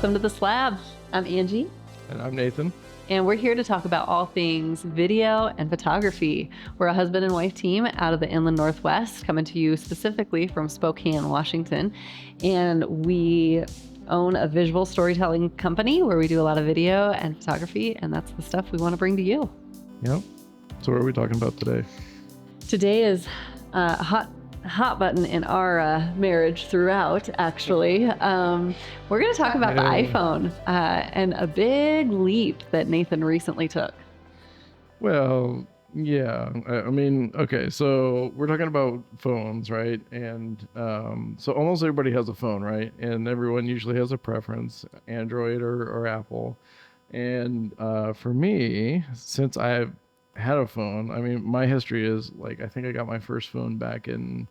Welcome to the SLAB. I'm Angie. And I'm Nathan. And we're here to talk about all things video and photography. We're a husband and wife team out of the Inland Northwest, coming to you specifically from Spokane, Washington. And we own a visual storytelling company where we do a lot of video and photography, and that's the stuff we want to bring to you. Yep. So what are we talking about today? Today is a hot button in our marriage throughout, actually. We're going to talk about the iPhone and a big leap that Nathan recently took. Well, yeah. I mean, okay, so we're talking about phones, right? And so almost everybody has a phone, right? And everyone usually has a preference, Android or Apple. And for me, since I've had a phone, I mean, my history is like, I think I got my first phone back in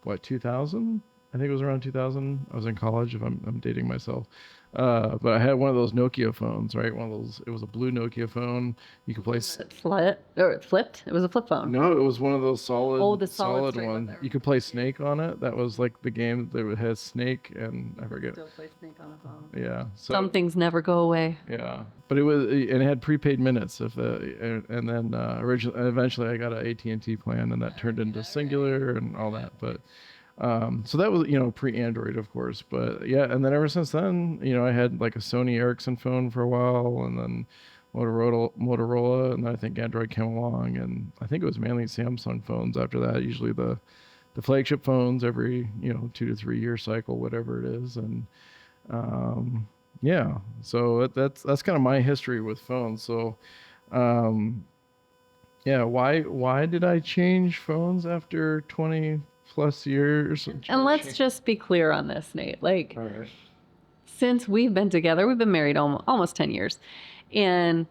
2000. I think it was around 2000. I was in college, if I'm dating myself. But I had one of those Nokia phones, right? One of those, it was a blue Nokia phone. You could play. It flipped? It was a flip phone. No, it was one of those solid solid ones. You could play Snake on it. That was like the game that had Snake, and I forget. Still play Snake on a phone. Yeah. So, some things never go away. Yeah, but it had prepaid minutes. And then eventually I got an AT&T plan, and that turned into Singular and all that. But so that was, pre-Android, of course. But yeah, and then ever since then, I had like a Sony Ericsson phone for a while, and then Motorola, and then I think Android came along, and I think it was mainly Samsung phones after that. Usually the flagship phones every 2 to 3 year cycle, whatever it is, and yeah. So that's kind of my history with phones. So yeah, why did I change phones after 20 plus years? And let's just be clear on this, Nate. Like, all right. Since we've been together, we've been married almost 10 years. And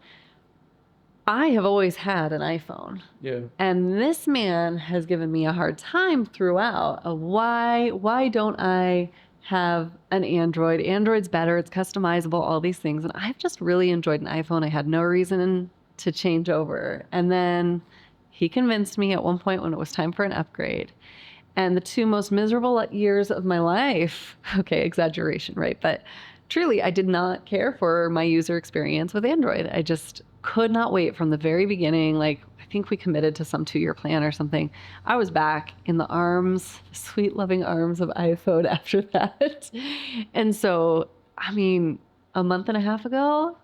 I have always had an iPhone. Yeah. And this man has given me a hard time throughout of why don't I have an Android? Android's better. It's customizable, all these things. And I've just really enjoyed an iPhone. I had no reason to change over. And then he convinced me at one point when it was time for an upgrade. And the two most miserable years of my life, okay, exaggeration, right? But truly, I did not care for my user experience with Android. I just could not wait from the very beginning. Like, I think we committed to some 2-year plan or something. I was back in the sweet, loving arms of iPhone after that. And so, I mean, a month and a half ago,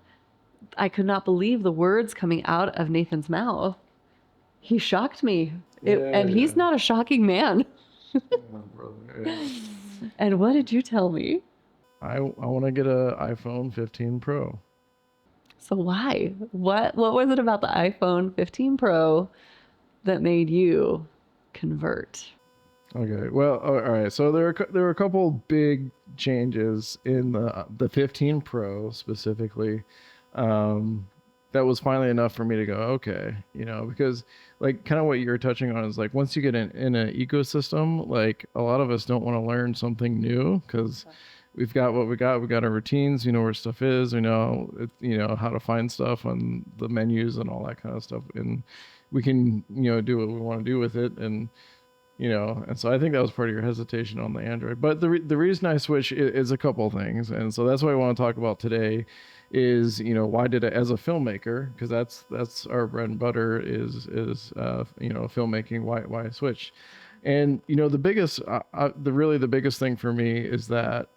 I could not believe the words coming out of Nathan's mouth. He shocked me. He's not a shocking man. And what did you tell me? I want to get a iPhone 15 Pro. So why? What was it about the iPhone 15 Pro that made you convert? Okay, well, all right. So there were a couple big changes in the 15 Pro specifically. That was finally enough for me to go, okay, because like kind of what you were touching on is like once you get in an ecosystem, like a lot of us don't want to learn something new because we've got what we got. We got our routines, where stuff is, we know how to find stuff on the menus and all that kind of stuff, and we can do what we want to do with it, and and so I think that was part of your hesitation on the Android. But the reason I switched is a couple things, and so that's what I want to talk about today. Is why did I, as a filmmaker, because that's our bread and butter is filmmaking, why I switched. And the biggest the biggest thing for me is that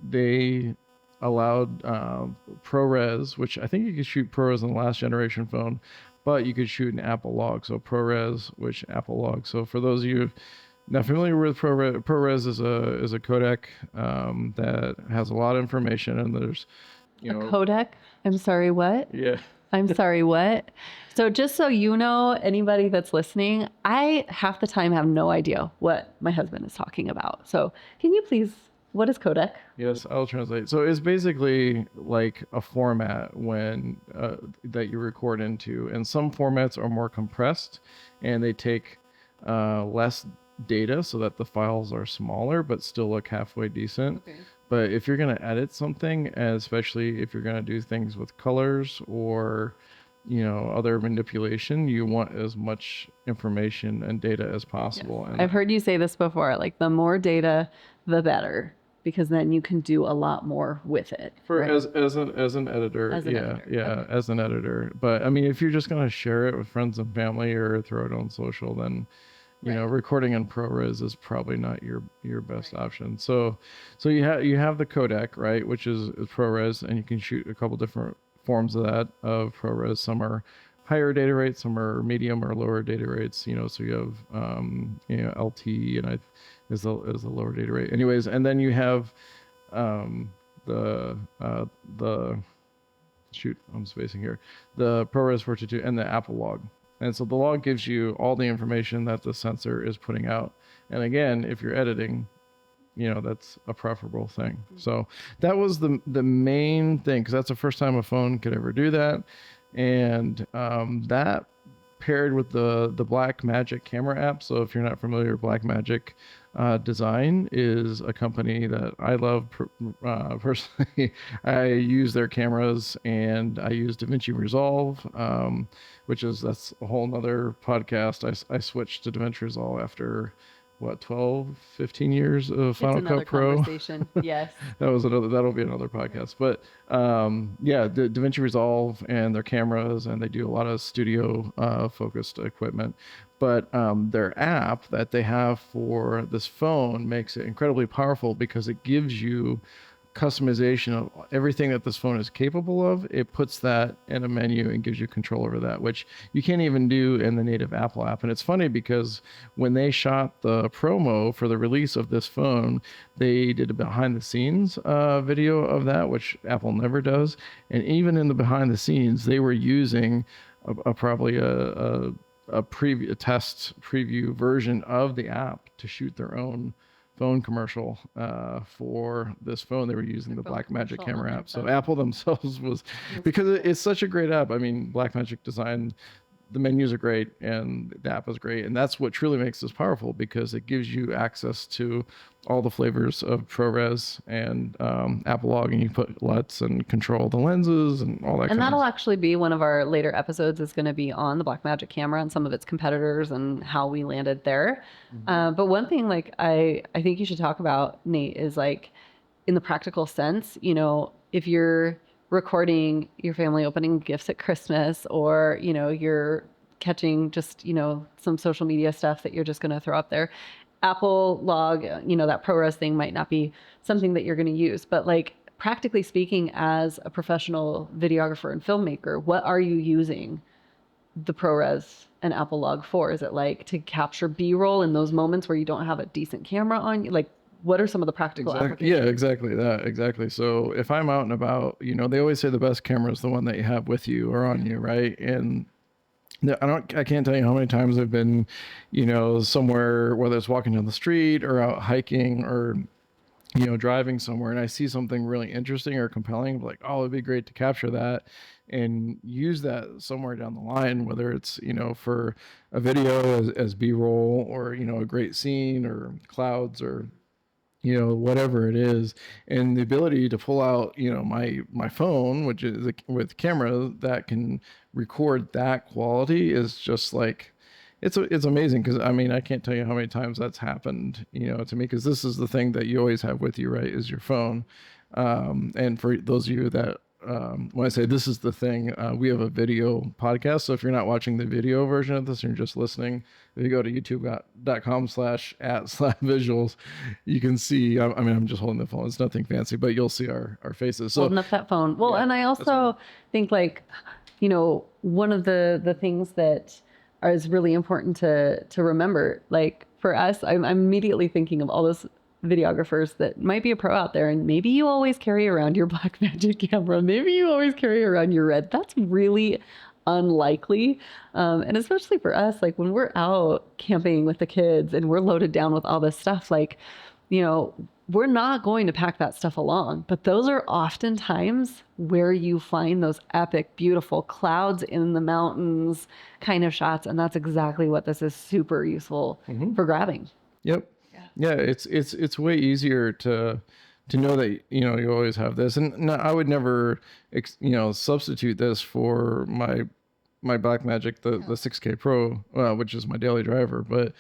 they allowed ProRes, which I think you could shoot ProRes on the last generation phone, but you could shoot an Apple log. So ProRes, which Apple log. So for those of you not familiar with ProRes is a codec that has a lot of information, and there's a codec. I'm sorry, what? Yeah. I'm sorry, what? So just so you know, anybody that's listening, I half the time have no idea what my husband is talking about. So can you please, what is codec? Yes, I'll translate. So it's basically like a format that you record into, and some formats are more compressed and they take less data so that the files are smaller but still look halfway decent. Okay. But if you're going to edit something, especially if you're going to do things with colors or other manipulation, you want as much information and data as possible. Yes. And I've heard you say this before, like the more data the better. because then you can do a lot more with it. For right? as an editor, As an yeah, editor, yeah, okay. as an editor. But I mean, if you're just gonna share it with friends and family or throw it on social, then Right. recording in ProRes is probably not your best option. So you have the codec, right, which is ProRes, and you can shoot a couple different forms of that of ProRes. Some are higher data rates, some are medium or lower data rates. So you have LT and I is the lower data rate. Anyways, and then you have um, the shoot, I'm spacing here, the ProRes 422 and the Apple log. And so the log gives you all the information that the sensor is putting out. And again, if you're editing, that's a preferable thing. So that was the main thing, because that's the first time a phone could ever do that. And that paired with the Blackmagic camera app. So if you're not familiar, Blackmagic Design is a company that I love personally. I use their cameras, and I use DaVinci Resolve, that's a whole nother podcast. I switched to DaVinci Resolve after 12-15 years of Final It's another Cut Pro. conversation. Yes. That'll be another podcast. But yeah, the DaVinci Resolve and their cameras, and they do a lot of studio focused equipment. But their app that they have for this phone makes it incredibly powerful, because it gives you customization of everything that this phone is capable of. It puts that in a menu and gives you control over that, which you can't even do in the native Apple app. And it's funny, because when they shot the promo for the release of this phone, they did a behind the scenes video of that, which Apple never does. And even in the behind the scenes, they were using probably a test preview version of the app to shoot their own phone commercial for this phone. They were using the Blackmagic camera app. So Apple themselves was, because it's such a great app. I mean, Blackmagic Design, the menus are great and the app is great, and that's what truly makes this powerful, because it gives you access to all the flavors of ProRes and Apple log, and you put LUTs and control the lenses and all that. And that'll actually be one of our later episodes, is going to be on the Blackmagic camera and some of its competitors and how we landed there. But one thing, like, I think you should talk about, Nate, is like, in the practical sense, if you're recording your family opening gifts at Christmas, or, you're catching just, some social media stuff that you're just going to throw up there, Apple log, that ProRes thing might not be something that you're going to use. But like, practically speaking, as a professional videographer and filmmaker, what are you using the ProRes and Apple log for? Is it like to capture B-roll in those moments where you don't have a decent camera on you? Like, what are some of the practical applications? Yeah, exactly that. Exactly. So if I'm out and about, they always say the best camera is the one that you have with you or on you, right? And I can't tell you how many times I've been, somewhere, whether it's walking down the street or out hiking or, driving somewhere, and I see something really interesting or compelling, like, oh, it'd be great to capture that and use that somewhere down the line, whether it's, for a video as B-roll, or, a great scene, or clouds, or whatever it is. And the ability to pull out, my phone, which is with camera that can record that quality, is just like, it's amazing. Because I mean, I can't tell you how many times that's happened, to me, because this is the thing that you always have with you, right, is your phone. And for those of you that, when I say this is the thing, we have a video podcast. So if you're not watching the video version of this and you're just listening, if you go to youtube.com/@/visuals, you can see, I mean, I'm just holding the phone. It's nothing fancy, but you'll see our faces. So holding up that phone. Well, yeah, and I also think, like, one of the things that is really important to remember, like, for us, I'm immediately thinking of all those videographers that might be a pro out there, and maybe you always carry around your Blackmagic camera, maybe you always carry around your Red. That's really unlikely. And especially for us, like, when we're out camping with the kids and we're loaded down with all this stuff, like, we're not going to pack that stuff along. But those are oftentimes where you find those epic, beautiful clouds in the mountains kind of shots. And that's exactly what this is super useful for grabbing. Yep. Yeah, it's way easier to know that you always have this. And no, I would never substitute this for my Blackmagic, the 6K Pro, which is my daily driver. But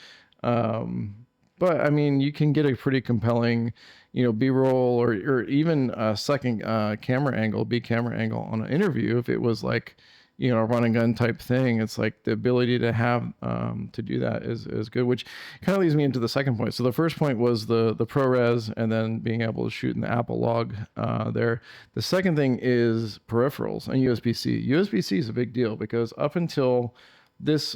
But I mean, you can get a pretty compelling, B-roll or even a second camera angle, B camera angle on an interview. If it was like, a run and gun type thing, it's like the ability to have to do that is good, which kind of leads me into the second point. So the first point was the ProRes and then being able to shoot in the Apple log there. The second thing is peripherals and USB-C. USB-C is a big deal because up until this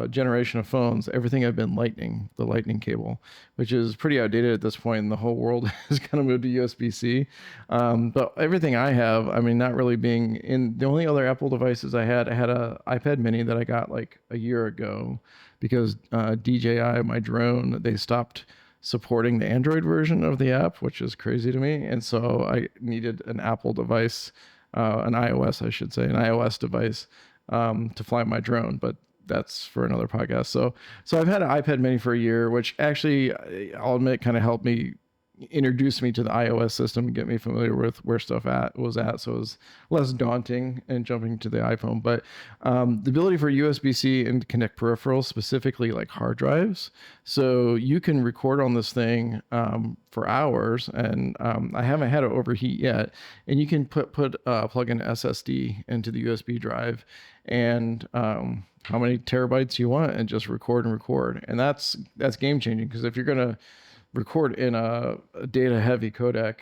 generation of phones, everything had been the lightning cable, which is pretty outdated at this point, and the whole world has kind of moved to USB-C. But everything I have, I mean, not really being in the only other Apple devices I had a iPad mini that I got like a year ago because DJI, my drone, they stopped supporting the Android version of the app, which is crazy to me. And so I needed an Apple device, an iOS, I should say, an iOS device to fly my drone, but that's for another podcast. So I've had an iPad mini for a year, which actually I'll admit kind of helped me introduce me to the iOS system and get me familiar with where stuff was at. So it was less daunting in jumping to the iPhone, but the ability for USB-C and to connect peripherals, specifically like hard drives. So you can record on this thing for hours, and I haven't had it overheat yet. And you can plug in SSD into the USB drive and how many terabytes you want and just record. And that's game changing, because if you're going to record in a data heavy codec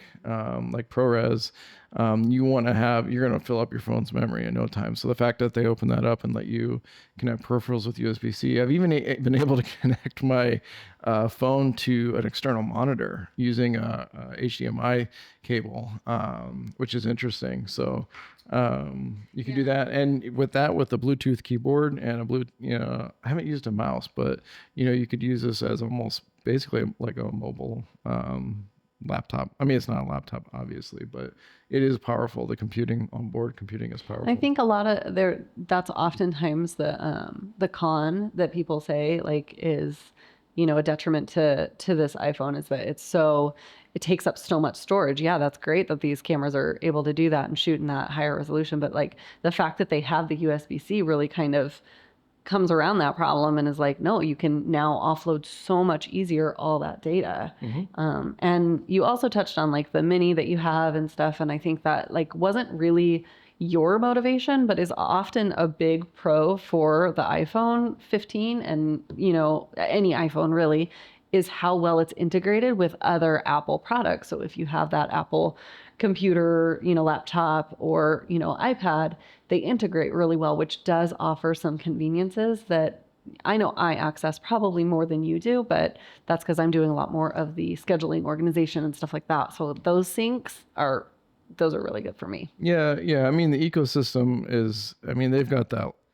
like ProRes, you're going to fill up your phone's memory in no time. So the fact that they open that up and let you connect peripherals with USB-C, I've even been able to connect my phone to an external monitor using a HDMI cable, which is interesting. So you can do that, and with the Bluetooth keyboard and I haven't used a mouse, but you could use this as almost basically like a mobile laptop. I mean, it's not a laptop obviously, but it is powerful. The onboard computing is powerful. I think a lot of that's oftentimes the con that people say like is, a detriment to this iPhone, is that it takes up so much storage. Yeah, that's great that these cameras are able to do that and shoot in that higher resolution, but like the fact that they have the USB-C really kind of comes around that problem and is like, no, you can now offload so much easier all that data. And you also touched on like the mini that you have and stuff, and I think that like wasn't really your motivation, but is often a big pro for the iPhone 15 and any iPhone really, is how well it's integrated with other Apple products. So if you have that Apple computer, laptop or, iPad, they integrate really well, which does offer some conveniences that I know I access probably more than you do, but that's because I'm doing a lot more of the scheduling, organization and stuff like that. So those syncs are really good for me. Yeah. I mean, the ecosystem they've got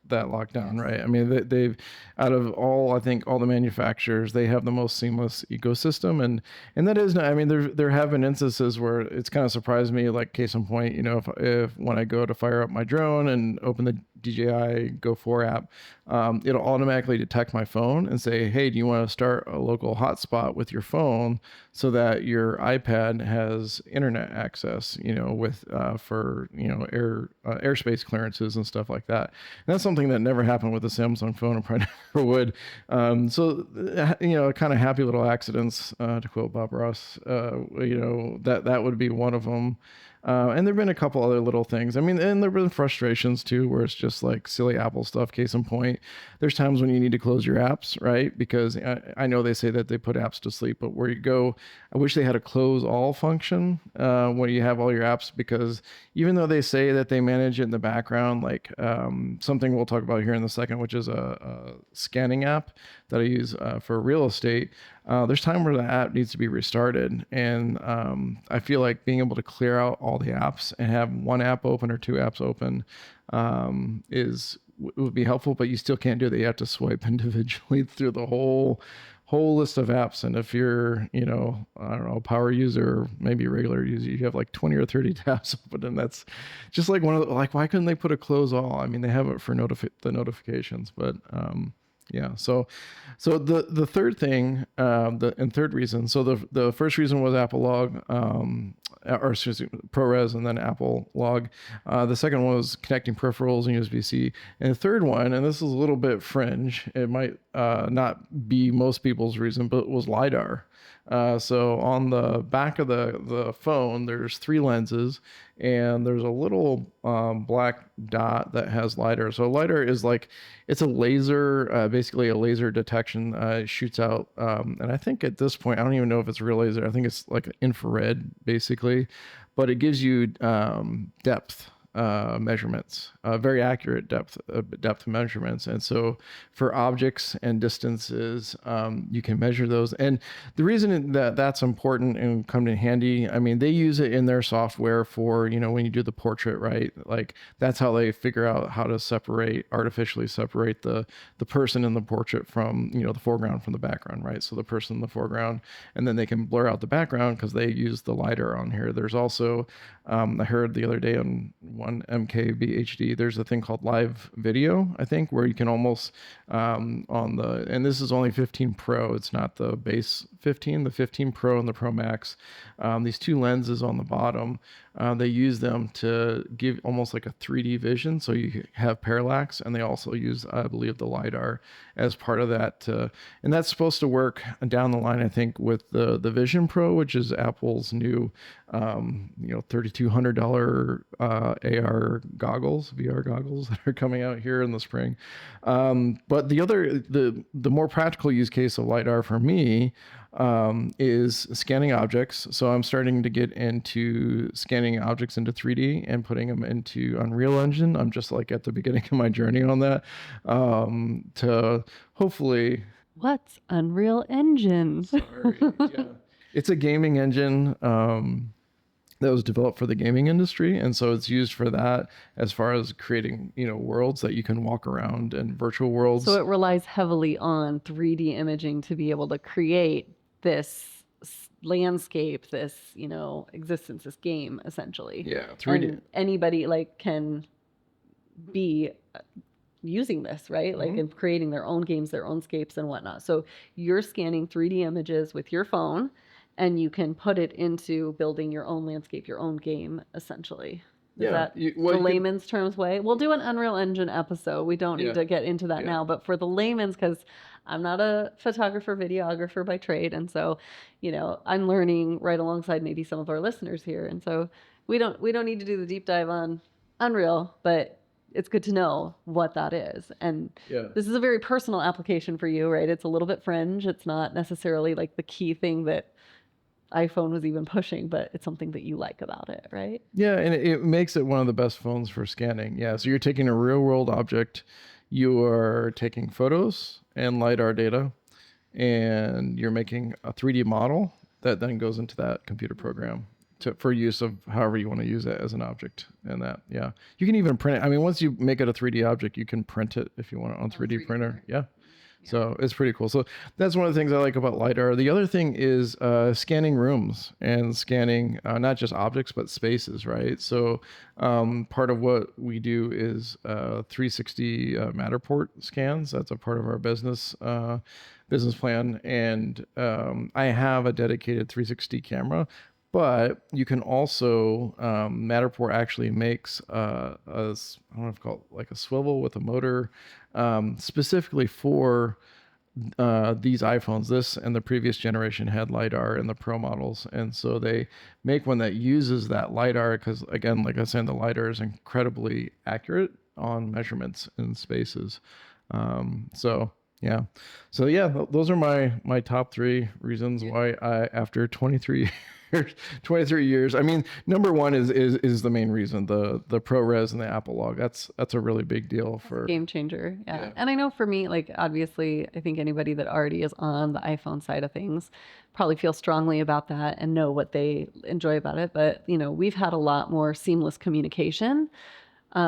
that locked down, right? I mean, they've out of I think all the manufacturers, they have the most seamless ecosystem, and that is, I mean, there have been instances where it's kind of surprised me, like case in point, if when I go to fire up my drone and open the DJI Go 4 app, it'll automatically detect my phone and say, hey, do you want to start a local hotspot with your phone so that your iPad has internet access, for airspace clearances and stuff like that. And that's something that never happened with the Samsung phone, and probably never would. So kind of happy little accidents, to quote Bob Ross. That would be one of them. And there've been a couple other little things. I mean, and there've been frustrations too, where it's just like silly Apple stuff. Case in point, there's times when you need to close your apps, right? Because I know they say that they put apps to sleep, but where you go, I wish they had a close all function when you have all your apps, because even though they say that they manage it in the background, like something we'll talk about here in a second, which is a scanning app that I use for real estate. There's time where the app needs to be restarted, and I feel like being able to clear out all the apps and have one app open or two apps open would be helpful, but you still can't do that. You have to swipe individually through the whole list of apps. And if you're, I don't know, a power user, maybe a regular user, you have like 20 or 30 tabs open, and that's just like why couldn't they put a close all? I mean, they have it for the notifications, but Yeah. So the third thing, the third reason. So the first reason was Apple Log, or excuse me, ProRes, and then Apple Log. The second one was connecting peripherals and USB-C. And the third one, and this is a little bit fringe, it might not be most people's reason, but it was LIDAR. So on the back of the phone, there's 3 lenses, and there's a little black dot that has LIDAR. So LIDAR is like, it's a laser, basically a laser detection. It shoots out, and I think at this point, I don't even know if it's real laser. I think it's like infrared, basically, but it gives you depth measurements, very accurate depth measurements. And so for objects and distances, you can measure those. And the reason that that's important and come in handy, I mean, they use it in their software for, when you do the portrait, right? Like that's how they figure out how to artificially separate the person in the portrait from, the foreground from the background, right? So the person in the foreground, and then they can blur out the background because they use the LiDAR on here. There's also, I heard the other day on one MKBHD, there's a thing called live video, I think, where you can almost and this is only 15 Pro, it's not the base 15, the 15 Pro and the Pro Max. These 2 lenses on the bottom, they use them to give almost like a 3D vision, so you have parallax, and they also use, I believe, the LiDAR as part of that. And that's supposed to work down the line, I think, with the Vision Pro, which is Apple's new $3,200 AR goggles, VR goggles that are coming out here in the spring. But the more practical use case of LiDAR for me is scanning objects. So I'm starting to get into scanning objects into 3D and putting them into Unreal Engine. I'm just like at the beginning of my journey on that, to hopefully. What's Unreal Engine? Sorry, yeah. It's a gaming engine that was developed for the gaming industry, and so it's used for that as far as creating worlds that you can walk around, and virtual worlds. So it relies heavily on 3D imaging to be able to create this landscape, this existence, this game, essentially. Yeah, 3D. And anybody can be using this, right? Like in creating their own games, their own scapes and whatnot. So you're scanning 3D images with your phone, and you can put it into building your own landscape, your own game, essentially. Is that the layman's terms way? We'll do an Unreal Engine episode. We don't need to get into that now, but for the layman's, because I'm not a photographer, videographer by trade, and so, I'm learning right alongside maybe some of our listeners here, and so we don't need to do the deep dive on Unreal, but it's good to know what that is. And this is a very personal application for you, right? It's a little bit fringe. It's not necessarily like the key thing that iPhone was even pushing, but it's something that you like about it, right? Yeah, and it makes it one of the best phones for scanning. Yeah, so you're taking a real world object, you are taking photos and LiDAR data, and you're making a 3D model that then goes into that computer program for use of however you want to use it as an object. And that, yeah, you can even print it. I mean, once you make it a 3D object, you can print it if you want it on 3D printer. Yeah. So it's pretty cool. So that's one of the things I like about LiDAR. The other thing is scanning rooms and scanning not just objects, but spaces, right? So part of what we do is 360 Matterport scans. That's a part of our business plan. And I have a dedicated 360 camera. But you can also, Matterport actually makes I don't know if it's called like a swivel with a motor, specifically for these iPhones. This and the previous generation had LiDAR in the Pro models. And so they make one that uses that LiDAR because, again, like I said, the LiDAR is incredibly accurate on measurements in spaces. So those are my top 3 reasons why I, after 23 years, I mean, number one is the main reason, the ProRes and the Apple Log. That's a really big deal for game changer. Yeah. And I know for me, like, obviously, I think anybody that already is on the iPhone side of things probably feel strongly about that and know what they enjoy about it. But, we've had a lot more seamless communication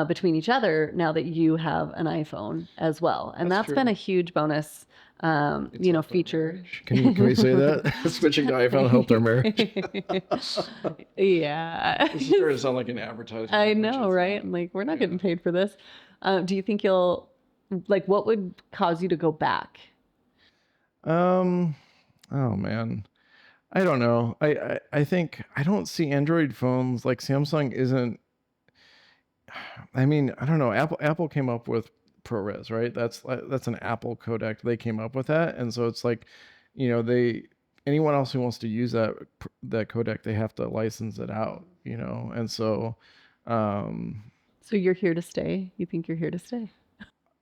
between each other now that you have an iPhone as well. And that's been a huge bonus, feature. Can we say that? Switching to iPhone helped our marriage. Yeah. This is starting to sound like an advertisement. I know, right? I'm like, we're not getting paid for this. Do you think you'll Like, what would cause you to go back? Oh man. I don't know. I think I don't see Android phones like Samsung isn't. I mean, I don't know. Apple came up with ProRes, right? That's an Apple codec. They came up with that, and so it's like, they anyone else who wants to use that codec, they have to license it out, and so. Um, So you're here to stay? You think you're here to stay?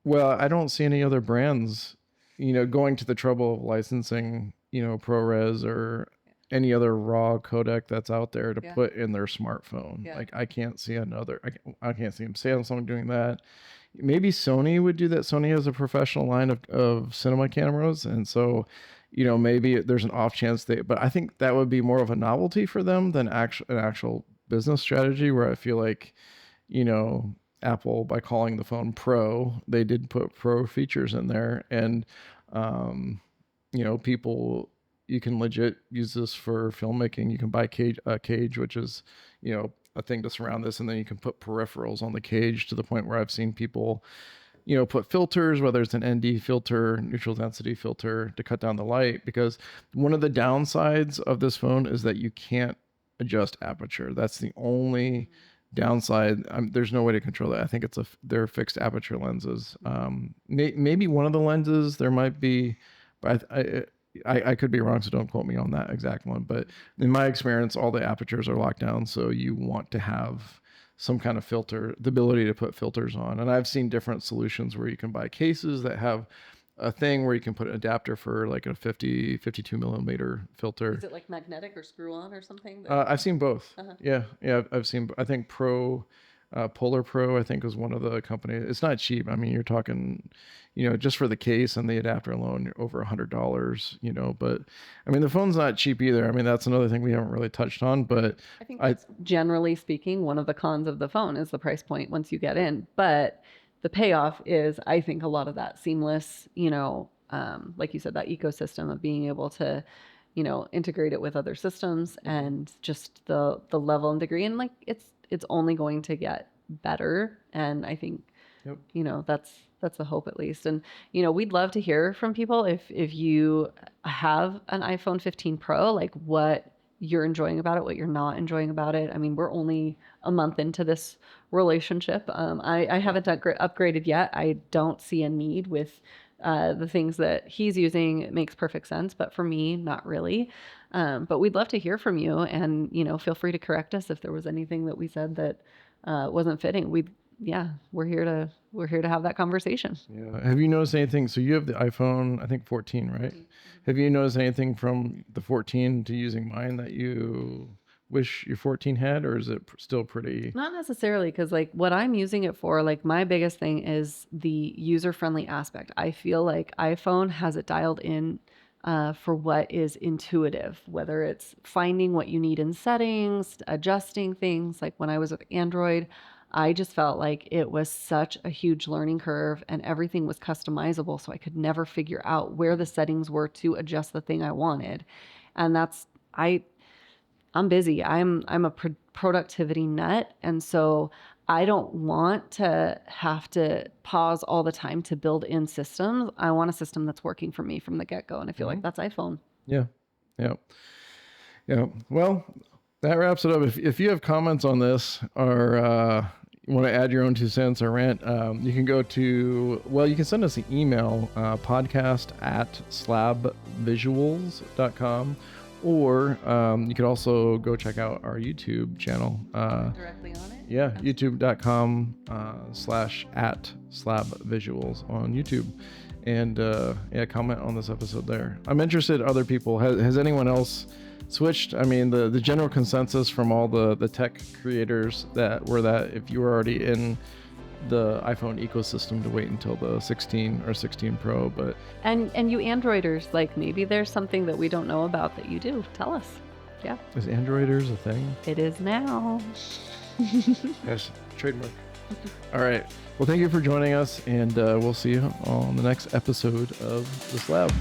Well, I don't see any other brands, going to the trouble of licensing, ProRes or any other raw codec that's out there to put in their smartphone. Yeah. Like I can't see I can't see Samsung doing that. Maybe Sony would do that. Sony has a professional line of cinema cameras. And so, maybe there's an off chance but I think that would be more of a novelty for them than an actual business strategy where I feel like, you know, Apple, by calling the phone Pro, they did put Pro features in there, and people, you can legit use this for filmmaking. You can buy a cage, which is, a thing to surround this, and then you can put peripherals on the cage to the point where I've seen people, put filters, whether it's an ND filter, neutral density filter, to cut down the light. Because one of the downsides of this phone is that you can't adjust aperture. That's the only downside. There's no way to control that. I think they're fixed aperture lenses. Maybe one of the lenses there might be, but I could be wrong, so don't quote me on that exact one. But in my experience, all the apertures are locked down, so you want to have some kind of filter, the ability to put filters on. And I've seen different solutions where you can buy cases that have a thing where you can put an adapter for like a 52 millimeter filter. Is it like magnetic or screw on or something? I've seen both. Yeah. I've seen, I think Polar Pro, I think, was one of the companies. It's not cheap. I mean, you're talking, just for the case and the adapter alone, you're over $100, but I mean, the phone's not cheap either. I mean, that's another thing we haven't really touched on, but I think that's, generally speaking, one of the cons of the phone is the price point once you get in, but the payoff is, I think, a lot of that seamless, like you said, that ecosystem of being able to, integrate it with other systems, and just the level and degree, and like it's only going to get better. And I think, that's the hope, at least. And, we'd love to hear from people if you have an iPhone 15 Pro, like what you're enjoying about it, what you're not enjoying about it. I mean, we're only a month into this relationship. I haven't upgraded yet. I don't see a need with the things that he's using. It makes perfect sense, but for me, not really. But we'd love to hear from you, and, feel free to correct us if there was anything that we said that wasn't fitting. We're here to have that conversation. Yeah. Have you noticed anything? So you have the iPhone, I think 14, right? Mm-hmm. Have you noticed anything from the 14 to using mine that you wish your 14 had, or is it still pretty? Not necessarily, because like what I'm using it for, like my biggest thing is the user-friendly aspect. I feel like iPhone has it dialed in for what is intuitive, whether it's finding what you need in settings, adjusting things. Like when I was with Android, I just felt like it was such a huge learning curve, and everything was customizable. So I could never figure out where the settings were to adjust the thing I wanted. And I'm busy. I'm a productivity nut. And so I don't want to have to pause all the time to build in systems. I want a system that's working for me from the get-go. And I feel like that's iPhone. Yeah. Yeah. Yeah. Well, that wraps it up. If you have comments on this, or you want to add your own 2 cents or rant, you can go to, you can send us an email, podcast@slabvisuals.com, or you could also go check out our YouTube channel. Directly on it? Yeah, youtube.com/@slabvisuals on YouTube. And comment on this episode there. I'm interested, other people, has anyone else switched? I mean, the general consensus from all the tech creators that if you were already in the iPhone ecosystem, to wait until the 16 or 16 Pro. But and you Androiders, like maybe there's something that we don't know about that you do. Tell us. Yeah. Is Androiders a thing? It is now. Yes, trademark. All right. Well, thank you for joining us, and we'll see you on the next episode of The SLAB.